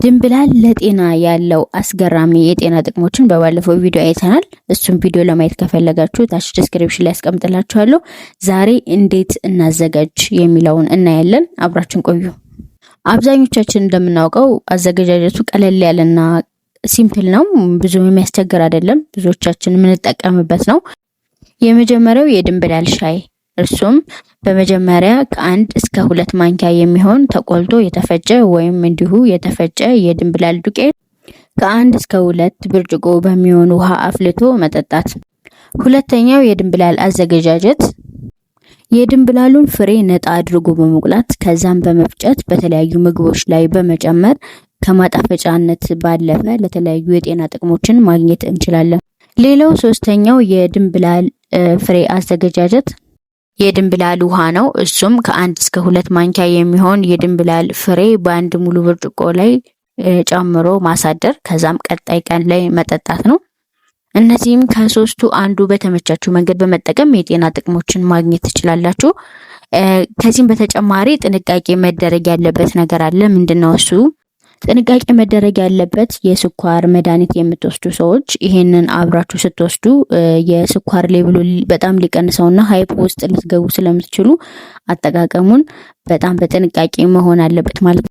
ድንብላል ለጤና ያለው አስገራሚ የጤና ጥቅሞችን በባለፈው ቪዲዮ አይተናል። እሱም ቪዲዮ ለማየት ከፈለጋችሁ ታች ዲስክሪፕሽን ላይ አስቀምጥላችኋለሁ። ዛሬ እንዴት እናዘጋጅ የሚለውን እናያለን። አብራችን ቆዩ። አብዛኞቻችን እንደምናውቀው አዘገጃጀቱ ቀለል ያለና ሲምፕል ነው። ብዙም የሚያስቸግር አይደለም። ብዙዎቻችን የምንጠቀምበት ነው። የመጀመሪያው የድንብላል ሻይ፣ እርሱም በመጀመሪያ ከ1 እስከ 2 ማንኪያ የሚሆን ተቆልቶ የተፈጨ ወይም እንዲሁ የተፈጨ የድንብላል ዱቄት ከ1 እስከ 2 ብርጭቆ በሚሆን ውሃ አፍልቶ መጠጣት። ሁለተኛው የድንብላል አዘገጃጀት የድንብላሉን ፍሬ ነጣ አድርጎ በመቁላት ከዛም በመፍጨት በተለያዩ ምግቦች ላይ በመጨመር ከማጣፈጫነት ባለፈ ለተለያዩ የጤና ጥቅሞችን ማግኘት እንችላለን። ሌላው ሶስተኛው የድንብላል ፍሬ አዘገጃጀት የድንብላል ውሃ ነው። እሱም ከ1 እስከ 2 ማንኪያ የሚሆን የድንብላል ፍሬ በአንድ ሙሉ ብርጭቆ ላይ ጨምሮ ማሳደር ከዛም ቀጣይ ቀን ላይ መጠጣት ነው። እነዚህም ከሶስቱ አንዱ በተመቻችሁ መንገድ በመጠቀም የጤና ጥቅሞችን ማግኘት ትችላላችሁ። ከዚህም በተጨማሪ ጥንቃቄ መደረግ ያለበት ነገር አለ። ምንድነው እሱ? ጥንቃቄ መደረግ ያለበት የስኳር መድኃኒት የምትወስዱ ሰዎች ይሄንን አብራችሁ ስትወስዱ የስኳር ሌቭሉ በጣም ሊቀንሰውና ሃይፖ ውስጥ ልትገቡ ስለምትችሉ አጠቃቀሙን በጣም በጥንቃቄ መሆን አለበት ማለት ነው።